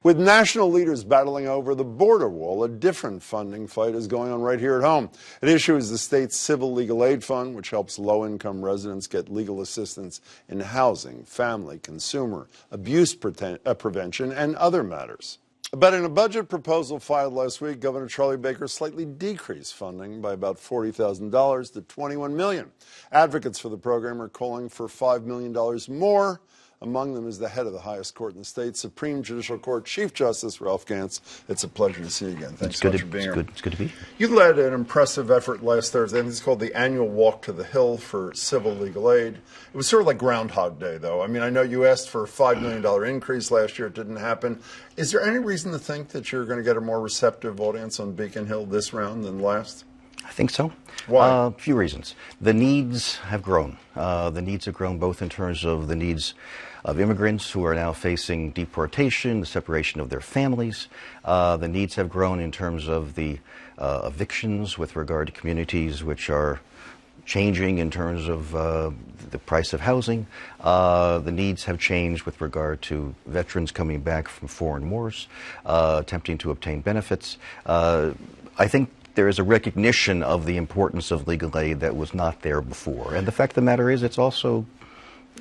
With national leaders battling over the border wall, a different funding fight is going on right here at home. At issue is the state's Civil Legal Aid Fund, which helps low-income residents get legal assistance in housing, family, consumer, abuse prevention, and other matters. But in a budget proposal filed last week, Governor Charlie Baker slightly decreased funding by about $40,000 to $21 million. Advocates for the program are calling for $5 million more. Among them is the head of the highest court in the state, Supreme Judicial Court Chief Justice Ralph Gants. It's a pleasure to see you again. Thanks so much for being here. It's good to be here. You led an impressive effort last Thursday. I think it's called the Annual Walk to the Hill for Civil Legal Aid. It was sort of like Groundhog Day, though. I mean, I know you asked for a $5 million increase last year. It didn't happen. Is there any reason to think that you're going to get a more receptive audience on Beacon Hill this round than last? I think so. Why? A few reasons. The needs have grown. The needs have grown both in terms of the needs of immigrants who are now facing deportation, the separation of their families. The needs have grown in terms of the evictions with regard to communities which are changing in terms of the price of housing. The needs have changed with regard to veterans coming back from foreign wars, attempting to obtain benefits. I think there is a recognition of the importance of legal aid that was not there before. And the fact of the matter is,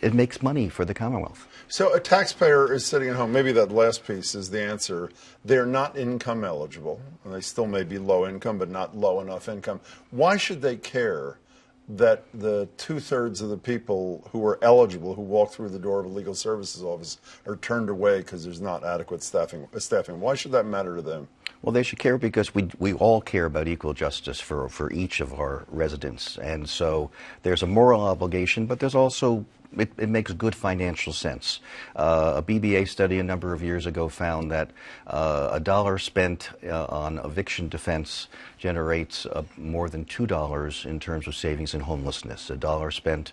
it makes money for the Commonwealth. So a taxpayer is sitting at home. Maybe that last piece is the answer. They're not income eligible. And they still may be low income, but not low enough income. Why should they care that the 2/3 of the people who are eligible, who walk through the door of a legal services office, are turned away because there's not adequate staffing? Why should that matter to them? Well, they should care because we all care about equal justice for each of our residents. And so there's a moral obligation, but there's also, it makes good financial sense. A BBA study a number of years ago found that a dollar spent on eviction defense generates more than $2 in terms of savings in homelessness. A dollar spent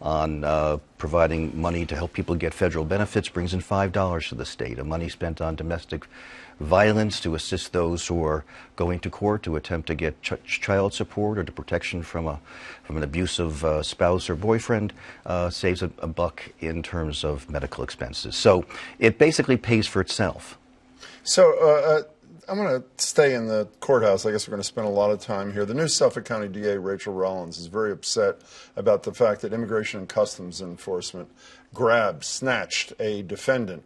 on providing money to help people get federal benefits brings in $5 to the state. A money spent on domestic violence to assist those who are going to court to attempt to get child support or to protection from an abusive spouse or boyfriend saves a buck in terms of medical expenses. So it basically pays for itself. So I'm going to stay in the courthouse. I guess we're going to spend a lot of time here. The new Suffolk County DA, Rachel Rollins, is very upset about the fact that Immigration and Customs Enforcement snatched a defendant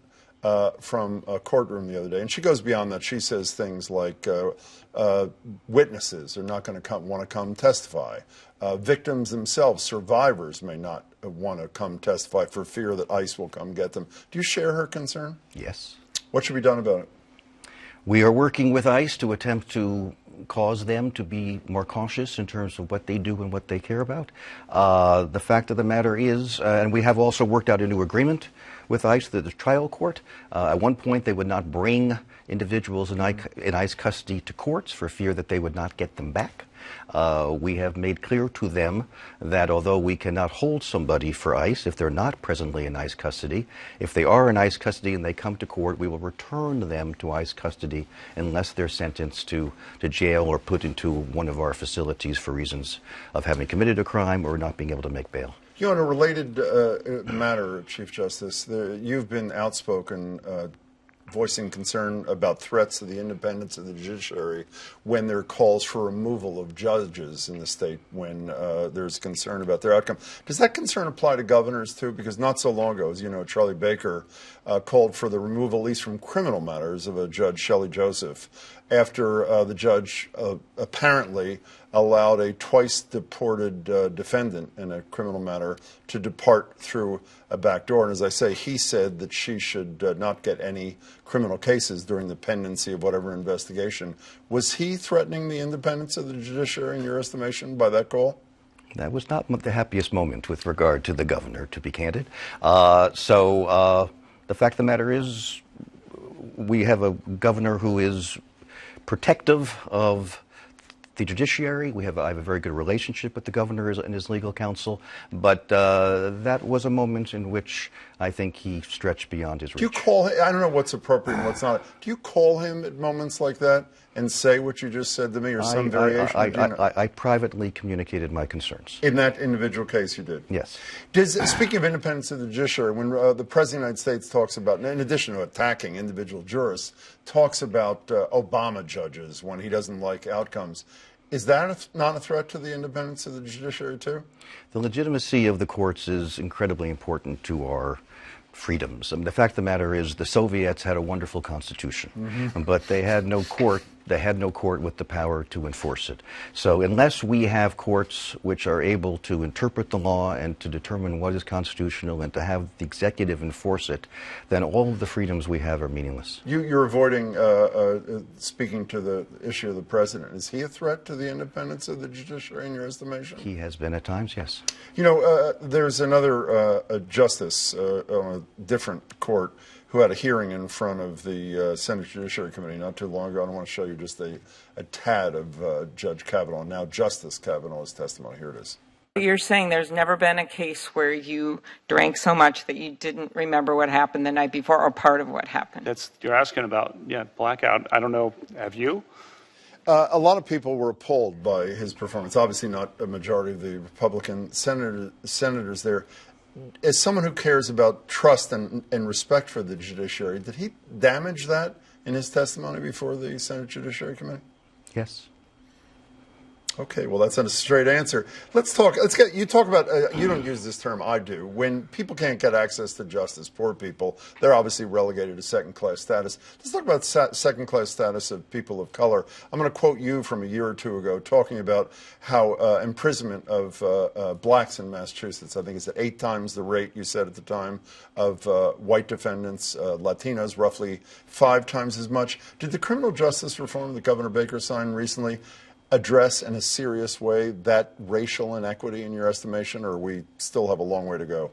from a courtroom the other day. And she goes beyond that. She says things like witnesses are not going to want to come testify. Victims themselves, survivors, may not want to come testify for fear that ICE will come get them. Do you share her concern? Yes. What should be done about it? We are working with ICE to attempt to cause them to be more cautious in terms of what they do and what they care about. The fact of the matter is, and we have also worked out a new agreement with ICE, the trial court. At one point, they would not bring individuals in ICE custody to courts for fear that they would not get them back. We have made clear to them that although we cannot hold somebody for ICE if they're not presently in ICE custody, if they are in ICE custody and they come to court, we will return them to ICE custody unless they're sentenced to jail or put into one of our facilities for reasons of having committed a crime or not being able to make bail. You know, in a related matter, Chief Justice, you've been outspoken voicing concern about threats to the independence of the judiciary when there are calls for removal of judges in the state when there's concern about their outcome. Does that concern apply to governors, too? Because not so long ago, as you know, Charlie Baker called for the removal, at least from criminal matters, of a Judge Shelley Joseph after the judge apparently allowed a twice-deported defendant in a criminal matter to depart through a back door. And as I say, he said that she should not get any criminal cases during the pendency of whatever investigation. Was he threatening the independence of the judiciary, in your estimation, by that call? That was not the happiest moment with regard to the governor, to be candid. So the fact of the matter is, we have a governor who is protective of The judiciary, I have a very good relationship with the governor and his legal counsel, but that was a moment in which I think he stretched beyond his reach. Do you call him, I don't know what's appropriate and what's not, do you call him at moments like that and say what you just said to me, or some variation? I privately communicated my concerns. In that individual case you did? Yes. Speaking of independence of the judiciary, when the President of the United States talks about, in addition to attacking individual jurists, talks about Obama judges when he doesn't like outcomes, is that not a threat to the independence of the judiciary too? The legitimacy of the courts is incredibly important to our freedoms. I mean, the fact of the matter is the Soviets had a wonderful constitution, but they had no court. They had no court with the power to enforce it. So unless we have courts which are able to interpret the law and to determine what is constitutional and to have the executive enforce it, then all of the freedoms we have are meaningless. You're avoiding speaking to the issue of the president. Is he a threat to the independence of the judiciary in your estimation? He has been at times, yes. You know, there's another justice on a different court who had a hearing in front of the Senate Judiciary Committee not too long ago. I want to show you just a tad of Judge Kavanaugh, now Justice Kavanaugh's testimony. Here it is. You're saying there's never been a case where you drank so much that you didn't remember what happened the night before or part of what happened? You're asking about, blackout. I don't know. Have you? A lot of people were appalled by his performance. Obviously not a majority of the Republican senators there. As someone who cares about trust and respect for the judiciary, did he damage that in his testimony before the Senate Judiciary Committee? Yes. Okay, well, that's not a straight answer. You talk about, you don't use this term, I do. When people can't get access to justice, poor people, they're obviously relegated to second-class status. Let's talk about second-class status of people of color. I'm going to quote you from a year or two ago talking about how imprisonment of blacks in Massachusetts, I think it's at 8 times the rate you said at the time, of white defendants, Latinos, roughly 5 times as much. Did the criminal justice reform that Governor Baker signed recently address in a serious way that racial inequity in your estimation, or we still have a long way to go?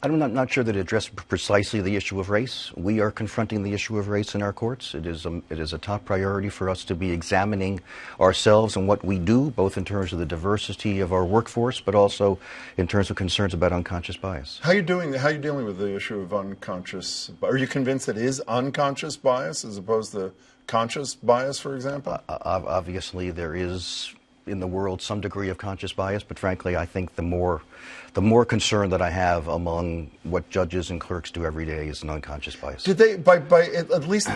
I'm not sure that it addressed precisely the issue of race. We are confronting the issue of race in our courts. It is a top priority for us to be examining ourselves and what we do, both in terms of the diversity of our workforce, but also in terms of concerns about unconscious bias. How are you dealing with the issue of unconscious? Are you convinced it is unconscious bias as opposed to conscious bias, for example? Obviously, there is in the world some degree of conscious bias, but frankly, I think the more concern that I have among what judges and clerks do every day is an unconscious bias. Did they, by at least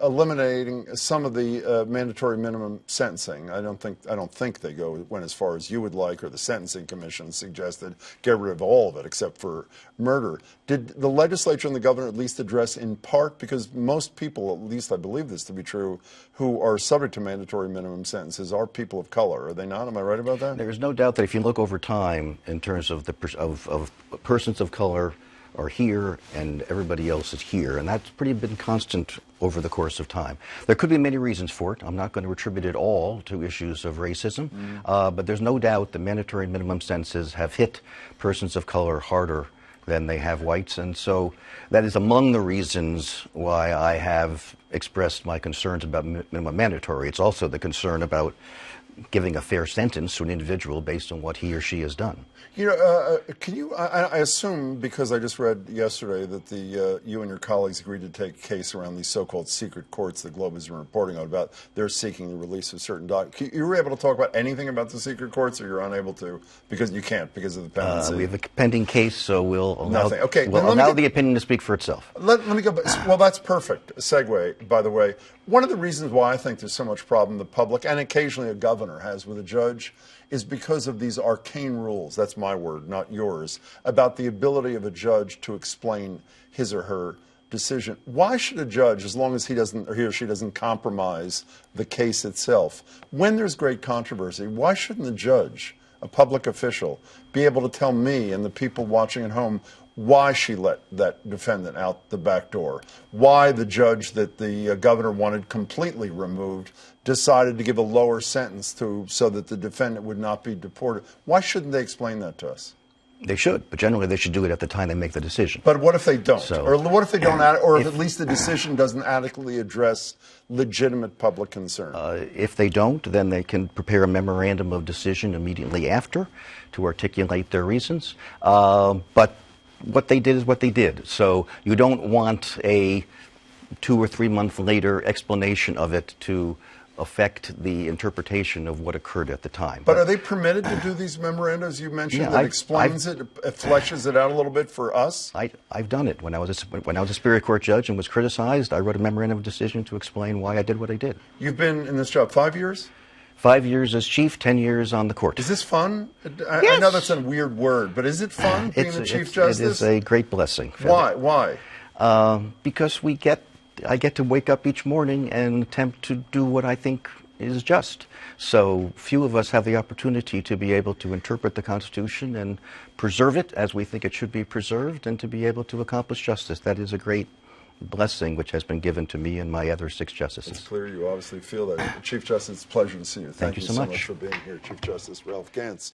eliminating some of the mandatory minimum sentencing? I don't think they went as far as you would like, or the Sentencing Commission suggested, get rid of all of it except for murder. Did the legislature and the governor at least address in part, because most people, at least I believe this to be true, who are subject to mandatory minimum sentences are people of color, are they not? Am I right about that? There is no doubt that if you look over time in terms of of persons of color are here and everybody else is here, and that's been constant over the course of time. There could be many reasons for it. I'm not going to attribute it all to issues of racism, but there's no doubt the mandatory minimum sentences have hit persons of color harder than they have whites, and so that is among the reasons why I have expressed my concerns about minimum mandatory. It's also the concern about giving a fair sentence to an individual based on what he or she has done. You know, can you? I assume, because I just read yesterday that you and your colleagues agreed to take a case around these so-called secret courts the Globe has been reporting on about they're seeking the release of certain documents. You were able to talk about anything about the secret courts, or you're unable to because you can't because of the pendency? We have a pending case, so we'll allow, nothing. Okay, we'll allow the opinion to speak for itself. Let me go. Well, that's perfect. Segue, by the way. One of the reasons why I think there's so much problem the public and occasionally a governor has with a judge is because of these arcane rules, that's my word, not yours, about the ability of a judge to explain his or her decision. Why should a judge, as long as he or she doesn't compromise the case itself, when there's great controversy, why shouldn't the judge, a public official, be able to tell me and the people watching at home why she let that defendant out the back door, why the judge that the governor wanted completely removed decided to give a lower sentence so that the defendant would not be deported? Why shouldn't they explain that to us? They should, but generally they should do it at the time they make the decision. But what if they don't? So- Or what if they don't, or if at least the decision doesn't adequately address legitimate public concern? If they don't, then they can prepare a memorandum of decision immediately after to articulate their reasons. But what they did is what they did. So you don't want a 2 or 3 month later explanation of it to affect the interpretation of what occurred at the time. But are they permitted to do these memorandums you mentioned Yeah, that explains it, fleshes it out a little bit for us? I've done it. When I was a Superior Court judge and was criticized, I wrote a memorandum of decision to explain why I did what I did. You've been in this job 5 years? 5 years as chief, 10 years on the court. Is this fun? I know that's a weird word, but is it fun being the Chief Justice? It is a great blessing. Why? Why? Because I get to wake up each morning and attempt to do what I think is just. So few of us have the opportunity to be able to interpret the Constitution and preserve it as we think it should be preserved, and to be able to accomplish justice. That is a great blessing which has been given to me and my other 6 justices. It's clear you obviously feel that. Chief Justice, it's a pleasure to see you. Thank you so much for being here, Chief Justice Ralph Gants.